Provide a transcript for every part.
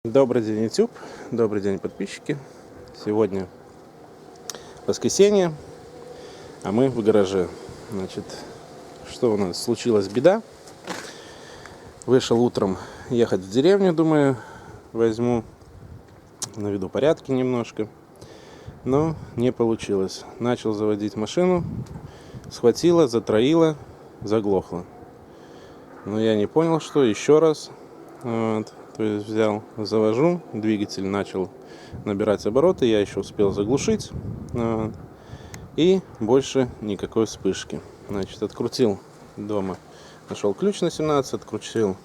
Добрый день, YouTube, добрый день, подписчики. Сегодня воскресенье, а мы в гараже. Значит, что у нас? Случилась беда. Вышел утром ехать в деревню, думаю, возьму, наведу порядки немножко. Но не получилось. Начал заводить машину, схватило, затроило, заглохло. Но я не понял, что еще раз. То есть взял, завожу, двигатель начал набирать обороты, я еще успел заглушить, и больше никакой вспышки. Значит, открутил дома, нашел ключ на 17, открутил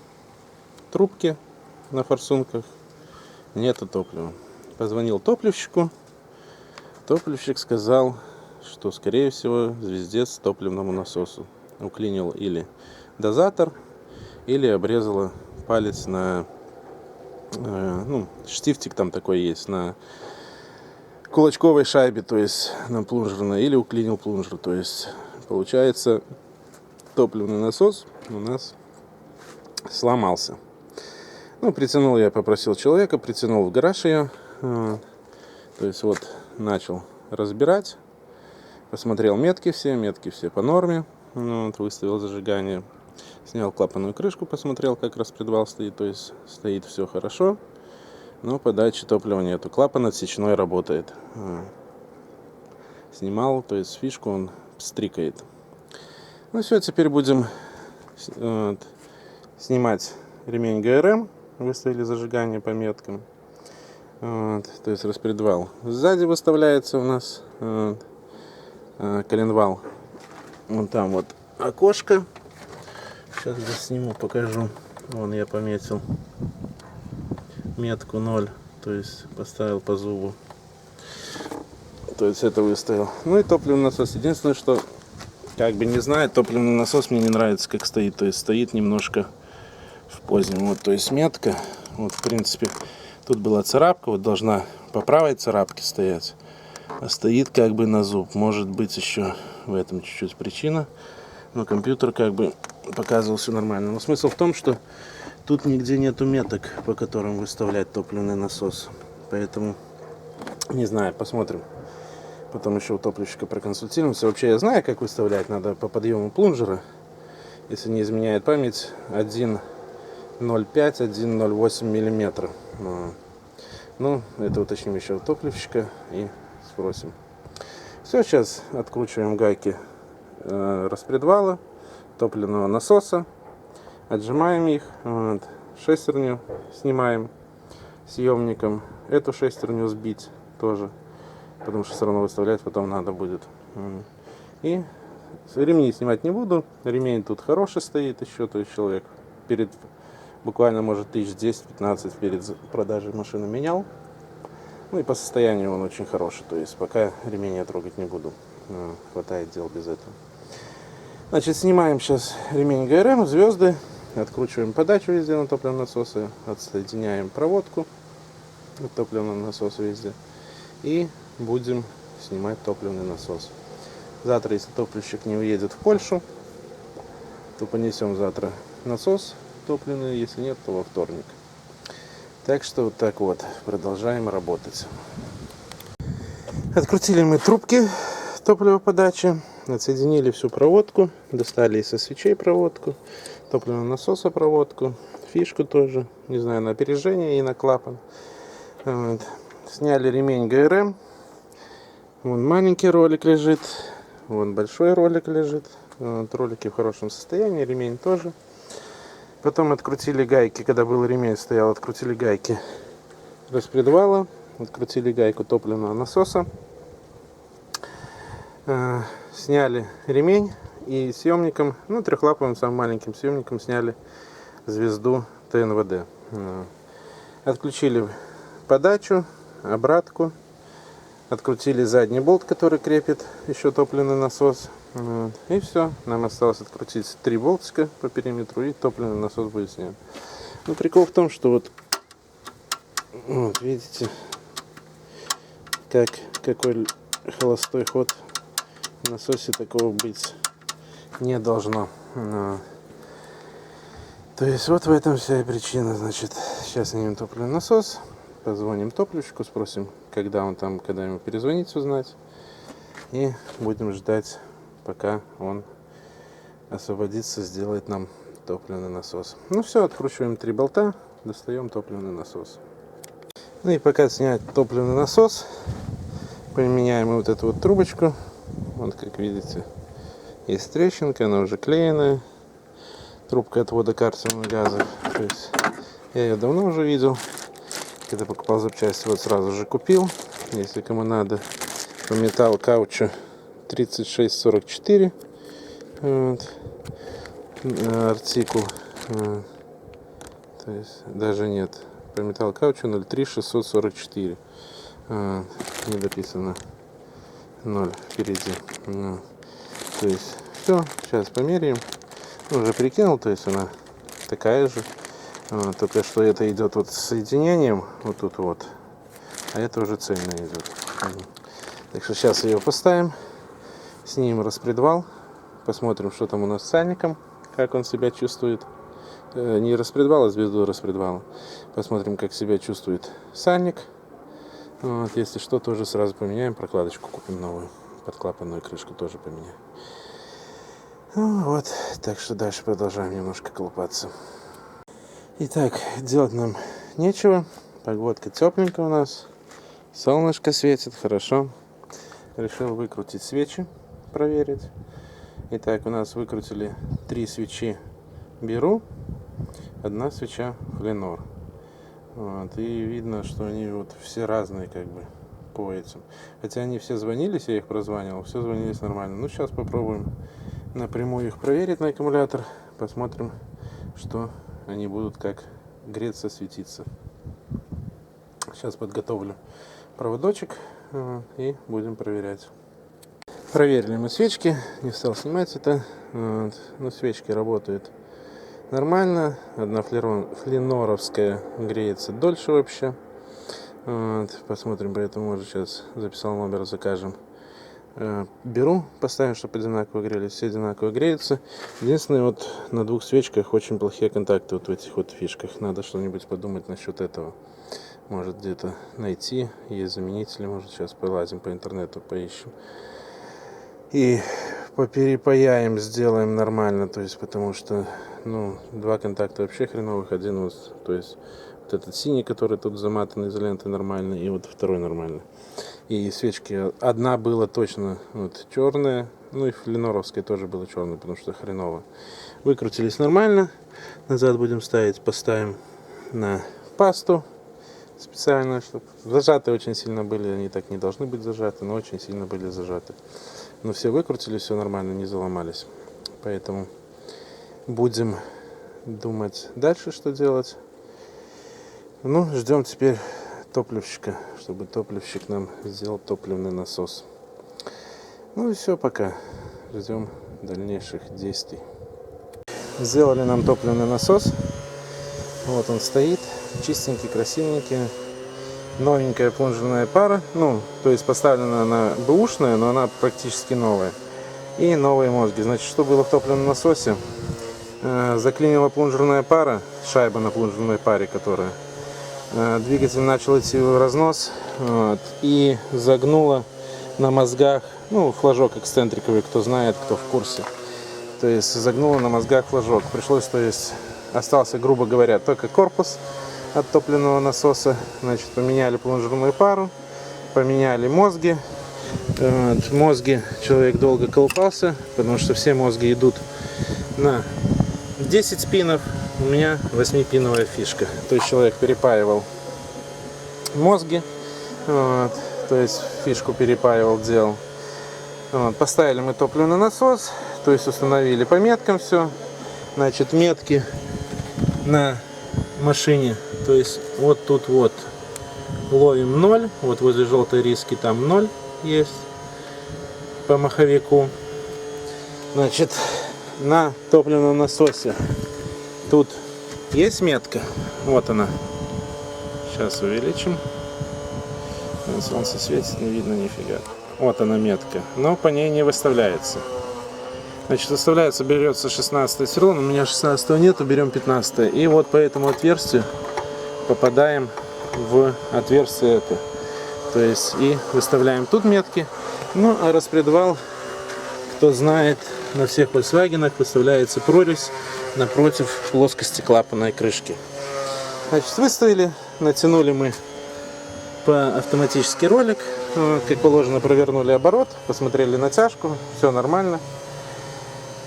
трубки на форсунках, нету топлива. Позвонил топливщику, топливщик сказал, что скорее всего звездец топливному насосу. Уклинил или дозатор, или обрезала палец на штифтик там такой есть на кулачковой шайбе, то есть на плунжерной, или уклинил плунжер. То есть получается топливный насос у нас сломался. Притянул, я попросил человека, притянул в гараж ее. То есть вот начал разбирать, посмотрел метки все по норме. Выставил зажигание, снял клапанную крышку, посмотрел, как распредвал стоит. То есть стоит все хорошо, но подачи топлива нету. Клапан отсечной работает. Снимал, то есть фишку он стрикает. Все, теперь будем снимать ремень ГРМ. Выставили зажигание по меткам. То есть распредвал. Сзади выставляется у нас коленвал. Вон там вот окошко. Сейчас я сниму, покажу. Вон я пометил метку 0. То есть поставил по зубу. То есть это выставил. И топливный насос. Единственное, что не знаю, топливный насос мне не нравится, как стоит. То есть стоит немножко в позднем. То есть метка. В принципе, тут была царапка. Вот должна по правой царапке стоять. А стоит на зуб. Может быть еще в этом чуть-чуть причина. Но компьютер показывал все нормально. Но смысл в том, что тут нигде нету меток, по которым выставлять топливный насос. Поэтому не знаю, посмотрим. Потом еще у топливщика проконсультируемся. Вообще я знаю, как выставлять. Надо по подъему плунжера. Если не изменяет память, 1,05, 1,08 миллиметра. Это уточним еще у топливщика и спросим. Все, сейчас откручиваем гайки распредвала, топливного насоса, отжимаем их, шестерню снимаем съемником, эту шестерню сбить тоже, потому что все равно выставлять потом надо будет. И ремни снимать не буду, ремень тут хороший стоит еще, то есть человек буквально может 10-15 перед продажей машины менял. И по состоянию он очень хороший, то есть пока ремень я трогать не буду, хватает дел без этого. Значит, снимаем сейчас ремень ГРМ, звезды, откручиваем подачу везде на топливном насосе, отсоединяем проводку от топливного насоса везде и будем снимать топливный насос. Завтра, если топливщик не уедет в Польшу, то понесем завтра насос топливный, если нет, то во вторник. Так что вот так вот, продолжаем работать. Открутили мы трубки топливоподачи, отсоединили всю проводку, достали со свечей проводку, топливного насоса проводку, фишку тоже, не знаю, на опережение и на клапан. Сняли ремень ГРМ, вон маленький ролик лежит, вон большой ролик лежит, ролики в хорошем состоянии, ремень тоже. Потом открутили гайки, когда был ремень стоял, открутили гайки распредвала, открутили гайку топливного насоса, сняли ремень и съемником, трехлаповым самым маленьким съемником сняли звезду ТНВД. Отключили подачу, обратку, открутили задний болт, который крепит еще топливный насос. И все, нам осталось открутить 3 болтика по периметру, и топливный насос будет снят. Прикол в том, что вот видите, какой холостой ход в насосе, такого быть не должно. То есть вот в этом вся и причина. Значит, сейчас снимем топливный насос, позвоним топливщику, спросим, когда он там, когда ему перезвонить, узнать. И будем ждать, пока он освободится, сделает нам топливный насос. Ну все, откручиваем 3 болта, достаем топливный насос. Ну и пока снять топливный насос, поменяем вот эту вот трубочку. Вот, как видите, есть трещинка, она уже клееная. Трубка отвода кальциевого газа. То есть я ее давно уже видел. Когда покупал запчасти, вот сразу же купил. Если кому надо, по металл каучу 3644. Вот. Артикул. То есть даже нет. По металл каучу 03644. Не дописано 0 впереди. То есть все. Сейчас померяем. Уже прикинул, то есть она такая же. Только что это идет вот с соединением. Вот тут вот. А это уже цельно идет. Так что сейчас ее поставим. Снимем распредвал. Посмотрим, что там у нас с сальником. Как он себя чувствует. Не распредвал, а звезду распредвала. Посмотрим, как себя чувствует сальник. Вот, если что, тоже сразу поменяем. Прокладочку купим новую. Подклапанную крышку тоже поменяем. Ну, вот, так что дальше продолжаем немножко колупаться. Итак, делать нам нечего. Погодка тепленькая у нас. Солнышко светит, хорошо. Решил выкрутить свечи, проверить. Итак, у нас выкрутили 3 свечи Беру, 1 свеча Фленор. Вот, и видно, что они вот все разные как бы по этим. Хотя они все звонились, я их прозванивал, все звонились нормально. Ну, сейчас попробуем напрямую их проверить на аккумулятор. Посмотрим, что они будут как греться, светиться. Сейчас подготовлю проводочек и будем проверять. Проверили мы свечки. Не стал снимать это. Вот. Ну, свечки работают нормально. 1 фленоровская греется дольше вообще. Вот. Посмотрим, поэтому может сейчас записал номер, закажем. Беру, поставим, чтобы одинаково грелись. Все одинаково греются. Единственное, вот на 2 свечках очень плохие контакты вот в этих вот фишках. Надо что-нибудь подумать насчет этого. Может где-то найти. Есть заменители. Может сейчас полазим по интернету, поищем. И поперепаяем, сделаем нормально. То есть, потому что, ну, 2 контакта вообще хреновых. Один вот, то есть, вот этот синий, который тут заматан изолентой, нормально. И вот второй нормально. И свечки, 1 была точно вот черная, ну и фленоровская тоже была черная, потому что хреново. Выкрутились нормально. Назад будем ставить, поставим на пасту специально, чтобы зажаты очень сильно были. Они так не должны быть зажаты, но очень сильно были зажаты. Но все выкрутили, все нормально, не заломались. Поэтому будем думать дальше, что делать. Ну, ждем теперь топливщика, чтобы топливщик нам сделал топливный насос. Ну и все, пока. Ждем дальнейших действий. Сделали нам топливный насос. Вот он стоит, чистенький, красивенький. Новенькая плунжерная пара. Ну, то есть поставлена она бэушная, но она практически новая. И новые мозги. Значит, что было в топливном насосе? Заклинила плунжерная пара, шайба на плунжерной паре, которая. Двигатель начал идти в разнос, вот, и загнуло на мозгах, ну, флажок эксцентриковый, кто знает, кто в курсе. То есть загнуло на мозгах флажок. Пришлось, то есть остался, грубо говоря, только корпус от топливного насоса. Значит, поменяли плунжерную пару, поменяли мозги. Вот, мозги человек долго колупался, потому что все мозги идут на 10 спинов. У меня 8-пиновая фишка. То есть человек перепаивал мозги. Вот, то есть фишку перепаивал, делал. Вот, поставили мы топливный насос. То есть установили по меткам все. Значит, метки на машине. То есть вот тут вот ловим 0. Вот возле желтой риски там 0 есть по маховику. Значит, на топливном насосе тут есть метка. Вот она. Сейчас увеличим. Солнце светит, не видно нифига. Вот она метка. Но по ней не выставляется. Значит, выставляется, берется 16 сверло, у меня 16 нету, берем 15. И вот по этому отверстию попадаем в отверстие это. То есть и выставляем тут метки. Ну а распредвал, кто знает, на всех Volkswagen выставляется прорезь напротив плоскости клапанной крышки. Значит, выставили, натянули мы по автоматический ролик, как положено, провернули оборот, посмотрели натяжку, все нормально.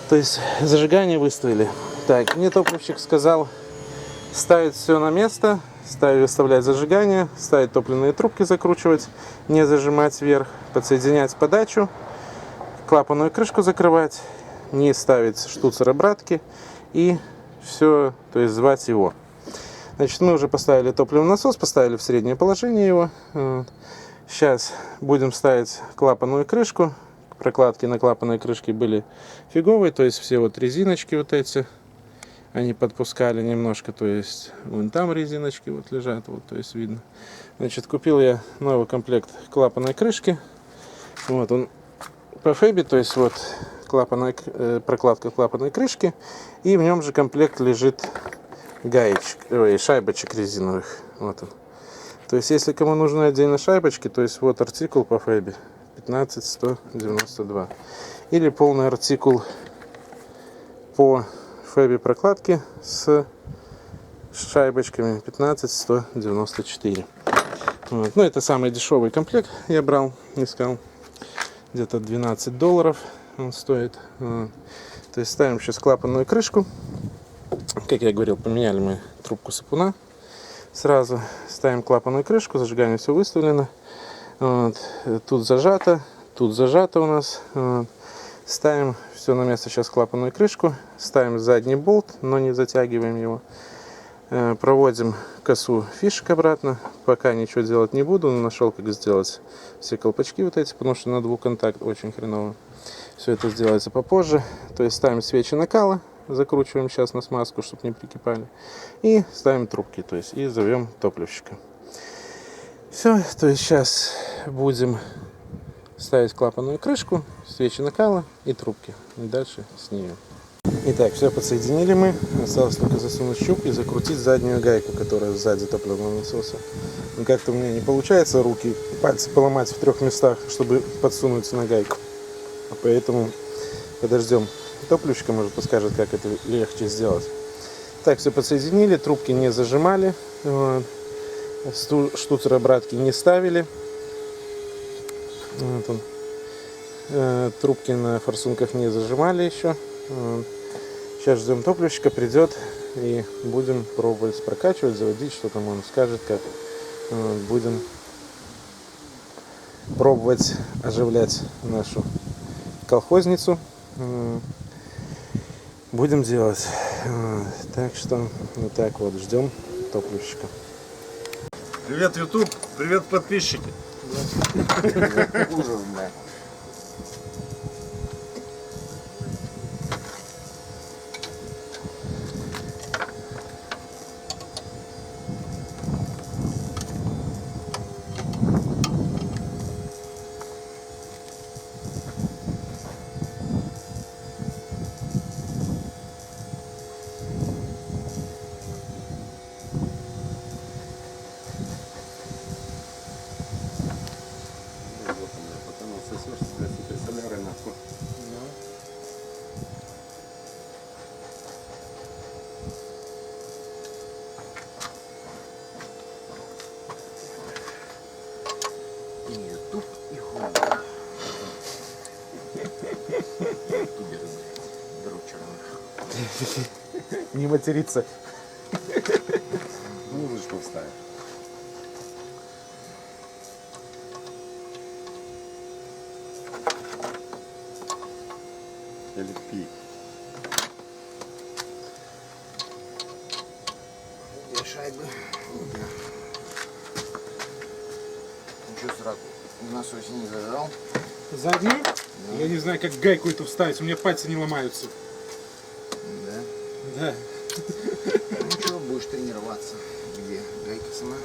То есть зажигание выставили. Так, мне топливщик сказал ставить все на место, выставлять зажигание, ставить топливные трубки, закручивать, не зажимать вверх, подсоединять подачу, клапанную крышку закрывать, не ставить штуцер обратки и все, то есть звать его. Значит, мы уже поставили топливный насос, поставили в среднее положение его. Сейчас будем ставить клапанную крышку. Прокладки на клапанной крышке были фиговые, то есть все вот резиночки вот эти, они подпускали немножко, то есть вон там резиночки вот лежат, вот, то есть видно. Значит, купил я новый комплект клапанной крышки. Вот он по Фэби, то есть вот прокладка клапанной крышки, и в нем же комплект лежит шайбочек резиновых. Вот он. То есть, если кому нужны отдельно шайбочки, то есть вот артикул по Фэби 15192. Или полный артикул по Фэби прокладке с шайбочками 15194. Вот. Ну, это самый дешевый комплект я брал, искал. Где-то $12 он стоит. Вот. То есть ставим сейчас клапанную крышку. Как я говорил, поменяли мы трубку сапуна. Сразу ставим клапанную крышку, зажигание все выставлено. Вот. Тут зажато у нас. Вот. Ставим все на место сейчас клапанную крышку. Ставим задний болт, но не затягиваем его. Проводим косу фишек обратно. Пока ничего делать не буду. Нашел, как сделать все колпачки вот эти, потому что на двухконтакт очень хреново. Все это сделается попозже. То есть ставим свечи накала. Закручиваем сейчас на смазку, чтобы не прикипали. И ставим трубки, то есть и зовем топливщика. Все, то есть сейчас будем ставить клапанную крышку, свечи накала и трубки. И дальше с нее. Итак, все подсоединили мы. Осталось только засунуть щуп и закрутить заднюю гайку, которая сзади топливного насоса. Но как-то у меня не получается руки, пальцы поломать в 3 местах, чтобы подсунуть на гайку. Поэтому подождем топливщика, может, подскажет, как это легче сделать. Так, все подсоединили, трубки не зажимали, вот. Штуцер обратки не ставили. Вот он. Трубки на форсунках не зажимали еще. Вот. Сейчас ждем топливщика, придет и будем пробовать прокачивать, заводить, что там он скажет, как. Вот. Будем пробовать оживлять нашу колхозницу. Будем делать. Так что вот так вот ждем топливщика. Привет, YouTube, привет, подписчики. Ужас, да. YouTube и Google. Ютуберы, блядь, дрочеры. Не материться. Музычку вставь. Или пи. Две шайбы. Ничего сразу. Насос не зажал. Заднюю? Я не знаю, как гайку эту вставить, у меня пальцы не ломаются. Да. Да. Ну что, будешь тренироваться. Где гайка сама?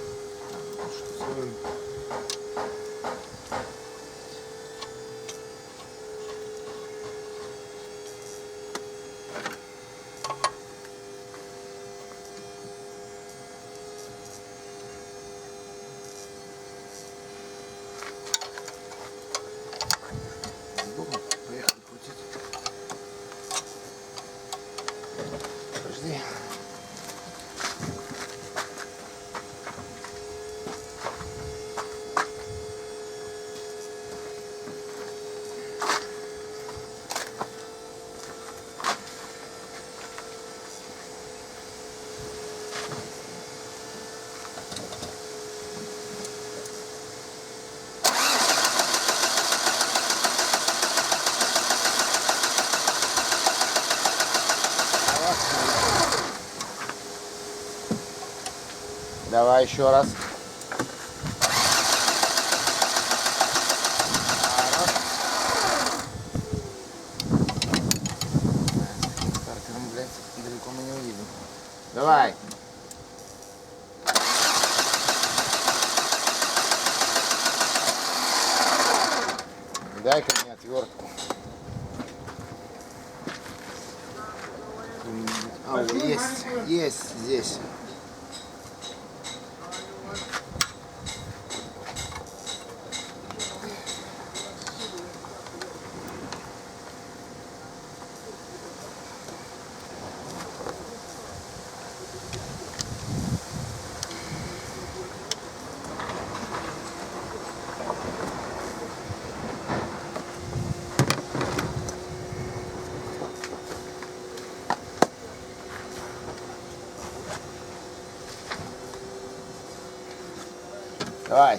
Давай еще раз. Стартером, блядь, далеко мы не уедем. Давай. Дай-ка мне отвертку. А, есть здесь. Давай.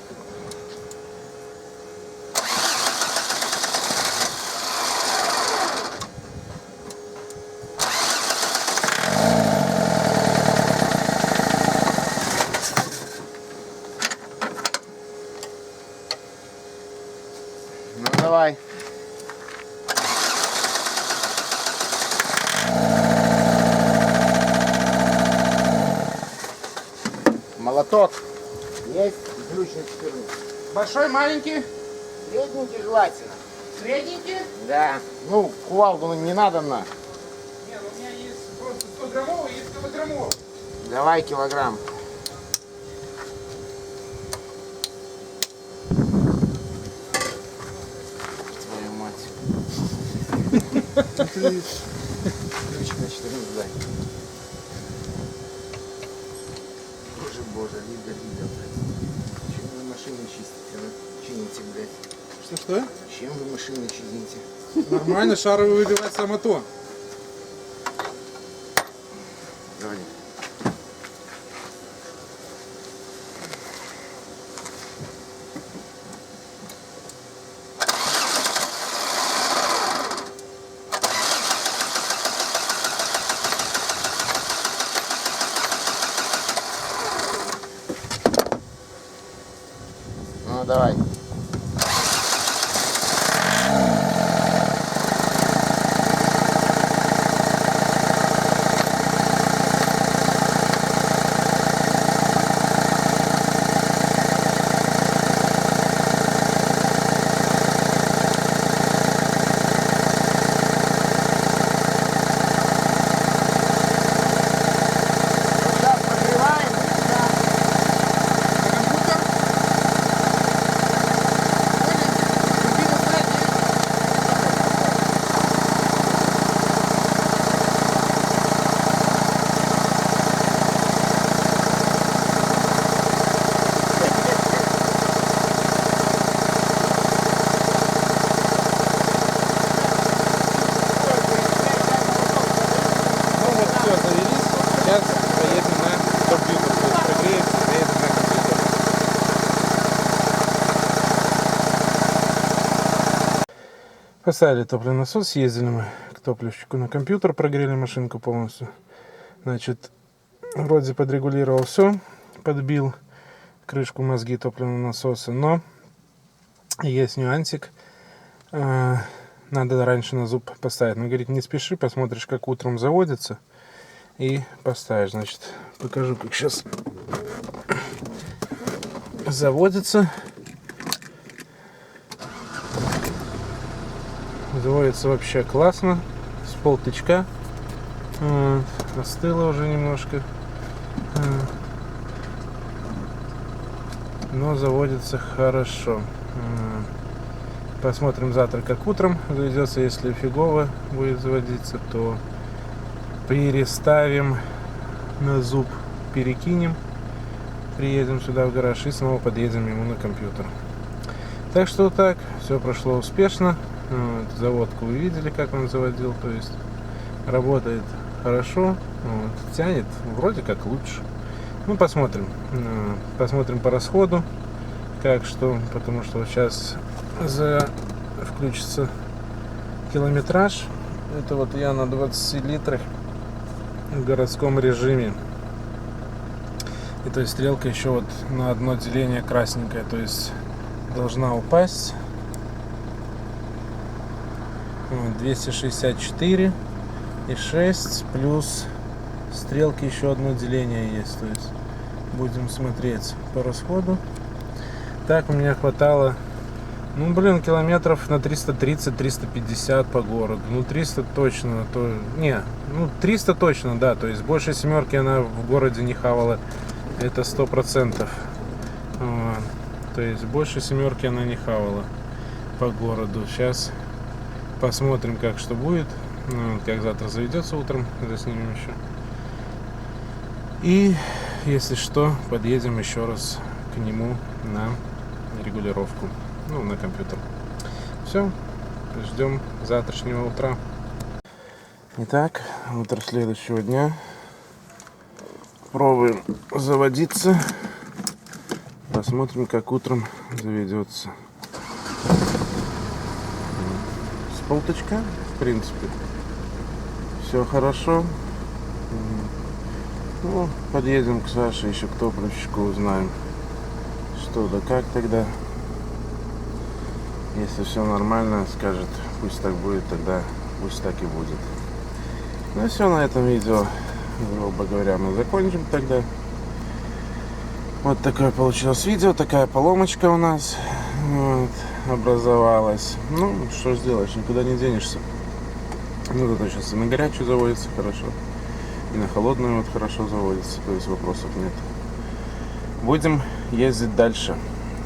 Ну давай. Молоток. Есть ключ на 14. Большой, маленький? Средненький желательно. Средненький? Да. Ну, кувалду не надо на. Нет, у меня есть просто 100-граммовый, есть килограммовый. Давай килограмм. Твою мать. Ключ на 14 дай. Боже, Лида, блядь. Чем вы машины чистите, чините, блядь? Что? Чем вы машины чините? Нормально, шаровый выбивать само то. Говори. Ну, давай. Сейчас прогреваем. Ну вот все, завелись. Сейчас поедем на компьютер. То есть прогреется, поедем на компьютер. Поставили топливный насос, съездили мы к топливщику на компьютер, прогрели машинку полностью. Значит, вроде подрегулировал все, подбил крышку мозги топливного насоса, но есть нюансик. Надо раньше на зуб поставить. Он говорит, не спеши, посмотришь, как утром заводится, и поставишь. Значит, покажу, как сейчас заводится. Заводится вообще классно, с полтычка. Остыло уже немножко, но заводится хорошо. Посмотрим завтра, как утром заведется. Если фигово будет заводиться, то переставим на зуб, перекинем, приедем сюда в гараж и снова подъедем ему на компьютер. Так что вот так, все прошло успешно. Вот, заводку вы видели, как он заводил, то есть работает хорошо, вот, тянет вроде как лучше. Ну, посмотрим. Посмотрим по расходу, как что, потому что вот сейчас включится километраж. Это вот я на 20 литрах в городском режиме. И то есть стрелка еще вот на одно деление красненькая, то есть должна упасть. Вот, 264 и 6 плюс стрелки еще одно деление есть, то есть будем смотреть по расходу. Так, у меня хватало, ну блин, километров на 330-350 по городу. Ну 300 точно, то не, ну 300 точно, да, то есть больше семерки она в городе не хавала, это 100%. Вот. То есть больше семерки она не хавала по городу. Сейчас посмотрим, как что будет, ну, как завтра заведется утром, заснимем еще. И если что, подъедем еще раз к нему на регулировку, ну, на компьютер. Все, ждем завтрашнего утра. Итак, утро следующего дня. Пробуем заводиться. Посмотрим, как утром заведется. С полточка, в принципе, все хорошо. Ну, подъедем к Саше, еще к топливщику, узнаем, что да как тогда. Если все нормально, скажет, пусть так будет, тогда пусть так и будет. Ну и все, на этом видео, грубо говоря, мы закончим тогда. Вот такое получилось видео, такая поломочка у нас вот, образовалась. Ну, что сделаешь, никуда не денешься. Ну, зато сейчас и на горячую заводится хорошо, и на холодную вот хорошо заводится, то есть вопросов нет. Будем ездить дальше.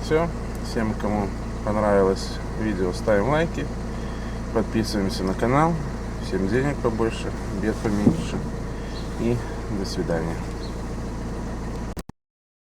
Все, всем, кому понравилось видео, ставим лайки, подписываемся на канал. Всем денег побольше, бед поменьше. И до свидания.